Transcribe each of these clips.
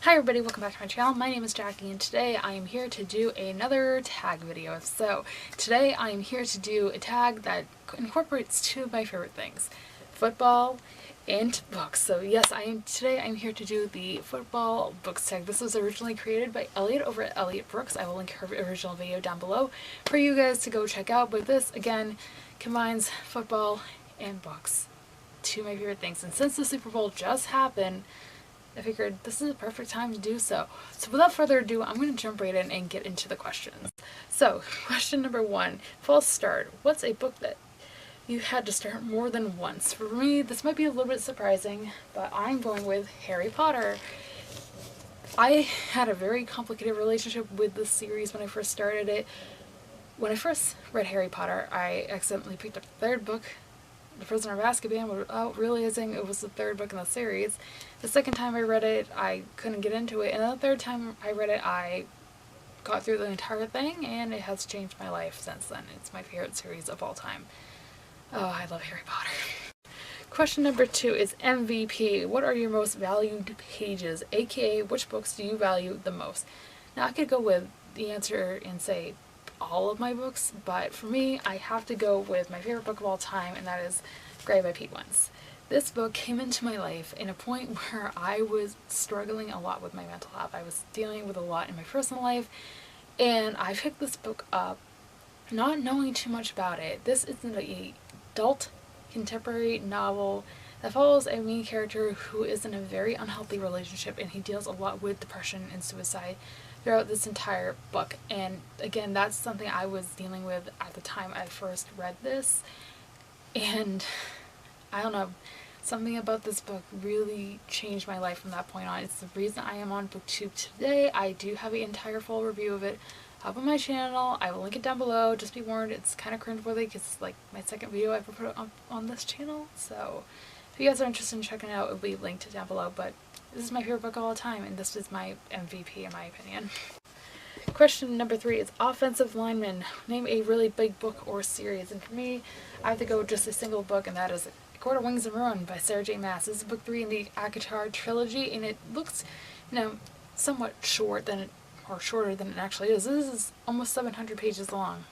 Hi everybody, welcome back to my channel. My name is Jackie and today I am here to do another tag video. So today I am here to do a tag that incorporates two of my favorite things, football and books. So yes, today I'm here to do the football books tag. This was originally created by Elliot over at Elliot Brooks. I will link her original video down below for you guys to go check out. But this again combines football and books, two of my favorite things. And since the Super Bowl just happened, I figured this is a perfect time to do so. So without further ado, I'm going to jump right in and get into the questions. So, question number one, false start. What's a book that you had to start more than once? For me, this might be a little bit surprising, but I'm going with Harry Potter. I had a very complicated relationship with this series when I first started it. When I first read Harry Potter, I accidentally picked up the third book, The Prisoner of Azkaban, without realizing it was the third book in the series. The second time I read it, I couldn't get into it, and the third time I read it, I got through the entire thing, and it has changed my life since then. It's my favorite series of all time. Oh, I love Harry Potter. Question number two is MVP. What are your most valued pages? AKA, which books do you value the most? Now, I could go with the answer and say all of my books, but for me, I have to go with my favorite book of all time, and that is Grey by Pete Wentz. This book came into my life in a point where I was struggling a lot with my mental health. I was dealing with a lot in my personal life, and I picked this book up not knowing too much about it. This is an adult contemporary novel that follows a main character who is in a very unhealthy relationship, and he deals a lot with depression and suicide throughout this entire book. And again, that's something I was dealing with at the time I first read this, and I don't know, something about this book really changed my life from that point on. It's the reason I am on BookTube today. I do have an entire full review of it up on my channel. I will link it down below. Just be warned, it's kind of cringeworthy because it's like my second video I've ever put on this channel. So if you guys are interested in checking it out, it will be linked down below. But this is my favorite book of all time, and this is my MVP in my opinion. Question number three is offensive lineman. Name a really big book or series. And for me, I have to go with just a single book, and that is Court of Wings and Ruin by Sarah J. Maas. This is book 3 in the ACOTAR trilogy, and it looks, somewhat shorter than it actually is. This is almost 700 pages long.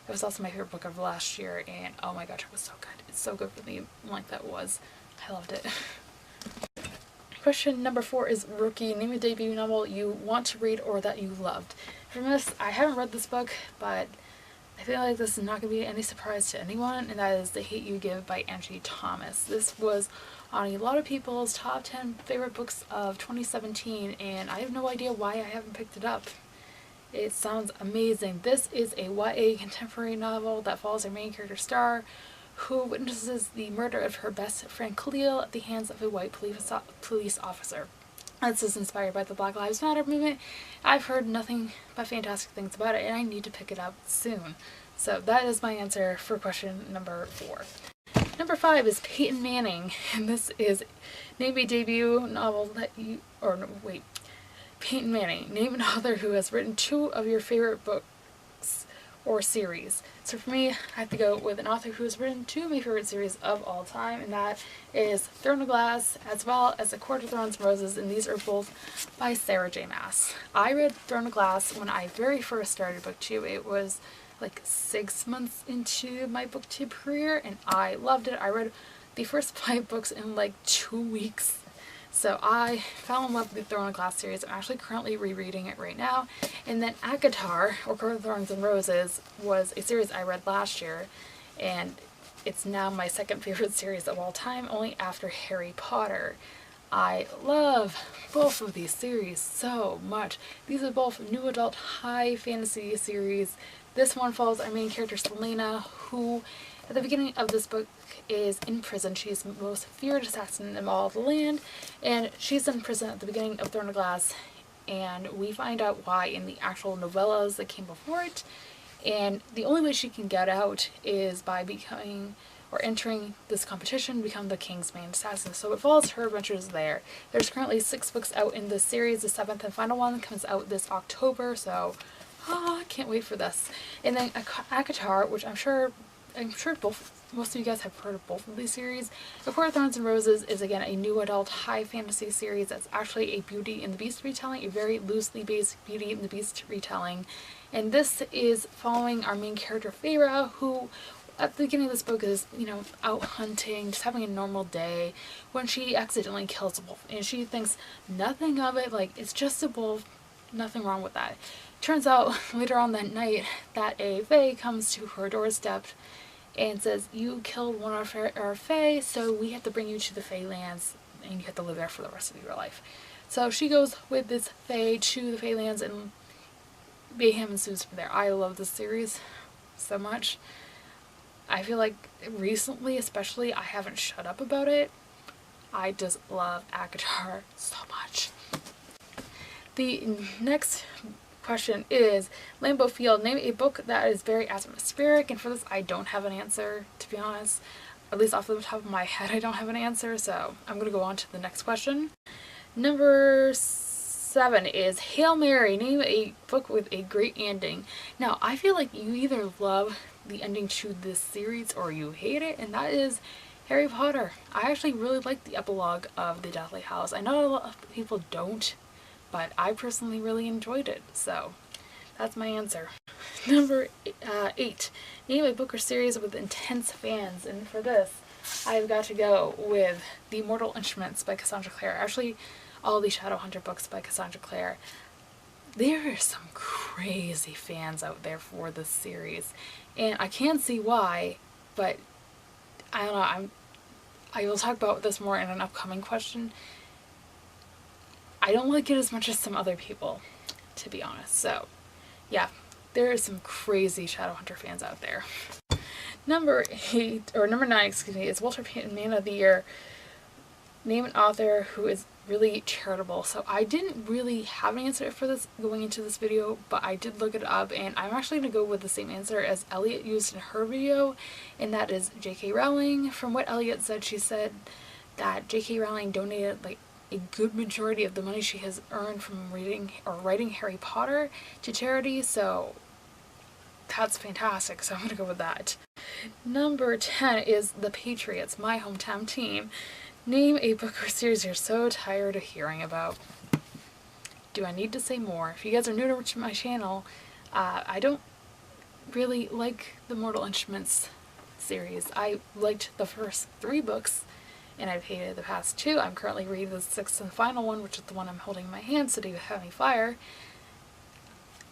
It was also my favorite book of last year, and oh my gosh, it was so good. It's so good for the length that it was. I loved it. Question number 4 is Rookie. Name a debut novel you want to read or that you loved. From this, I haven't read this book, but I feel like this is not going to be any surprise to anyone, and that is The Hate You Give by Angie Thomas. This was on a lot of people's top 10 favorite books of 2017, and I have no idea why I haven't picked it up. It sounds amazing. This is a YA contemporary novel that follows our main character Star, who witnesses the murder of her best friend Khalil at the hands of a white police officer. This is inspired by the Black Lives Matter movement. I've heard nothing but fantastic things about it, and I need to pick it up soon. So that is my answer for question number 4. Number 5 is Peyton Manning, and this is name a debut novel that you, Peyton Manning. Name an author who has written 2 of your favorite books or series. So for me, I have to go with an author who has written 2 of my favorite series of all time, and that is Throne of Glass as well as A Court of Thorns and Roses, and these are both by Sarah J. Maas. I read Throne of Glass when I very first started BookTube. It was like 6 months into my BookTube career, and I loved it. I read the first 5 books in like 2 weeks. So I fell in love with the Throne of Glass series. I'm actually currently rereading it right now. And then ACOTAR, or Court of Thorns and Roses, was a series I read last year, and it's now my second favorite series of all time, only after Harry Potter. I love both of these series so much. These are both new adult high fantasy series. This one follows our main character Selena, who at the beginning of this book is in prison. She's the most feared assassin in all of the land, and she's in prison at the beginning of Throne of Glass, and we find out why in the actual novellas that came before it. And the only way she can get out is by becoming or entering this competition, become the king's main assassin. So it follows her adventures there. There's currently 6 books out in this series. The 7th and final one comes out this October, so I can't wait for this. And then ACOTAR, which I'm sure both most of you guys have heard of both of these series. A Court of Thorns and Roses is again a new adult high fantasy series that's actually a Beauty and the Beast retelling, a very loosely based Beauty and the Beast retelling. And this is following our main character Feyre, who at the beginning of this book is, out hunting, just having a normal day, when she accidentally kills a wolf. And she thinks nothing of it, like, it's just a wolf, nothing wrong with that. Turns out later on that night that a fae comes to her doorstep and says, you killed one of our fae, so we have to bring you to the fae lands and you have to live there for the rest of your life. So she goes with this fae to the fae lands and mayhem ensues from there. I love this series so much. I feel like recently especially I haven't shut up about it. I just love ACOTAR so much. The next question is, Lambeau Field, name a book that is very atmospheric, and for this I don't have an answer, to be honest. At least off the top of my head I don't have an answer, so I'm going to go on to the next question. Number 7 is Hail Mary, name a book with a great ending. Now, I feel like you either love the ending to this series or you hate it, and that is Harry Potter. I actually really like the epilogue of the Deathly Hallows. I know a lot of people don't, but I personally really enjoyed it, so that's my answer. Number 8, name a book or series with intense fans, and for this I've got to go with The Mortal Instruments by Cassandra Clare. Actually, all the Shadowhunter books by Cassandra Clare. There are some crazy fans out there for this series, and I can't see why, but I don't know, I will talk about this more in an upcoming question. I don't like it as much as some other people, to be honest. So, yeah, there are some crazy Shadowhunter fans out there. Number 9, excuse me, is Walter Payton Man of the Year. Name an author who is really charitable. So I didn't really have an answer for this going into this video, but I did look it up, and I'm actually going to go with the same answer as Elliot used in her video, and that is J.K. Rowling. From what Elliot said, she said that J.K. Rowling donated like a good majority of the money she has earned from reading or writing Harry Potter to charity, so that's fantastic, so I'm going to go with that. Number 10 is The Patriots, my hometown team. Name a book or series you're so tired of hearing about. Do I need to say more? If you guys are new to my channel, I don't really like the Mortal Instruments series. I liked the first 3 books, and I've hated the past 2. I'm currently reading the 6th and final one, which is the one I'm holding in my hand, City of Heavenly Fire.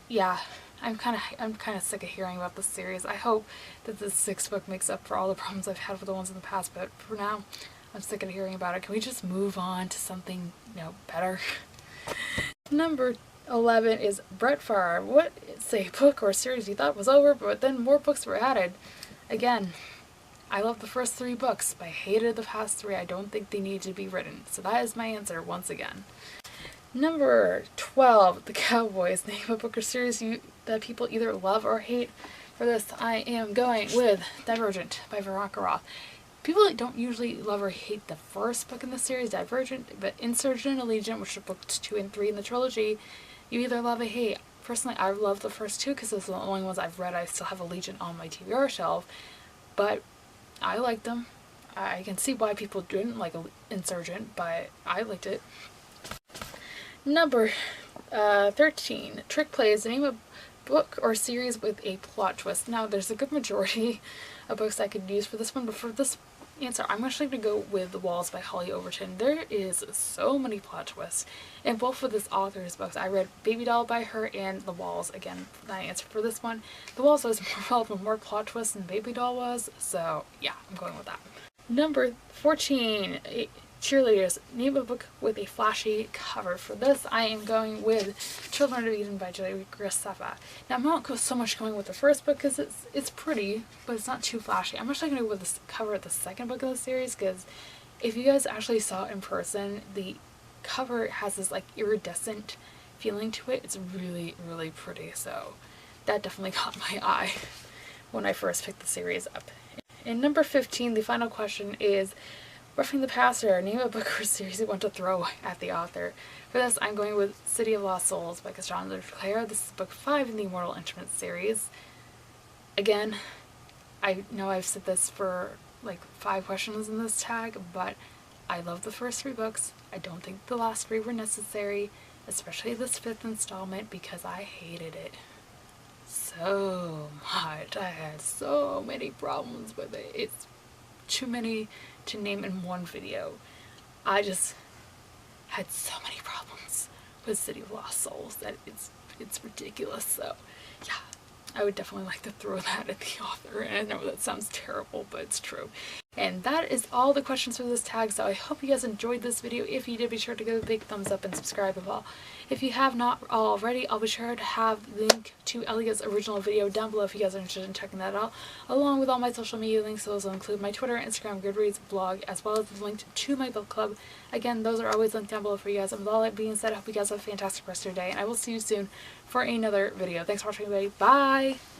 Yeah, I'm kind of sick of hearing about this series. I hope that the 6th book makes up for all the problems I've had with the ones in the past, but for now, I'm sick of hearing about it. Can we just move on to something, better? Number 11 is Brett Favre. What is a book or series you thought was over, but then more books were added? Again, I love the first 3 books, but I hated the past 3. I don't think they need to be written. So that is my answer once again. Number 12, The Cowboys. Name a book or series that people either love or hate. For this, I am going with Divergent by Veronica Roth. People don't usually love or hate the first book in the series, Divergent, but Insurgent and Allegiant, which are books 2 and 3 in the trilogy, you either love or hate. Personally, I love the first 2 because those are the only ones I've read. I still have Allegiant on my TBR shelf, but I liked them. I can see why people didn't like Insurgent, but I liked it. Number 13, Trick Plays. Name a book or series with a plot twist. Now, there's a good majority of books I could use for this one, but for this answer, I'm actually going to go with The Walls by Holly Overton. There is so many plot twists in both of this author's books. I read Baby Doll by her and The Walls. Again, my answer for this one. The Walls was more plot twists than Baby Doll was, so yeah, I'm going with that. Number 14, Cheerleaders. Name a book with a flashy cover. For this, I am going with Children of Eden by Julie Graceffa. Now, I'm not so much going with the first book because it's pretty, but it's not too flashy. I'm actually going to go with the cover of the second book of the series because if you guys actually saw it in person, the cover has this like iridescent feeling to it. It's really, really pretty, so that definitely caught my eye when I first picked the series up. And number 15, the final question is Roughing the Passer. Name a book or series you want to throw at the author. For this, I'm going with City of Lost Souls by Cassandra Clare. This is book 5 in the Immortal Instruments series. Again, I know I've said this for like 5 questions in this tag, but I love the first 3 books. I don't think the last 3 were necessary, especially this 5th installment, because I hated it so much. I had so many problems with it. It's too many to name in one video. I just had so many problems with City of Lost Souls that it's ridiculous. So yeah, I would definitely like to throw that at the author, and I know that sounds terrible, but it's true. And that is all the questions for this tag, so I hope you guys enjoyed this video. If you did, be sure to give a big thumbs up and subscribe as well. If you have not already, I'll be sure to have the link to Elia's original video down below if you guys are interested in checking that out, along with all my social media links. Those will include my Twitter, Instagram, Goodreads, blog, as well as the link to my book club. Again, those are always linked down below for you guys. And with all that being said, I hope you guys have a fantastic rest of your day, and I will see you soon for another video. Thanks for watching, everybody. Bye!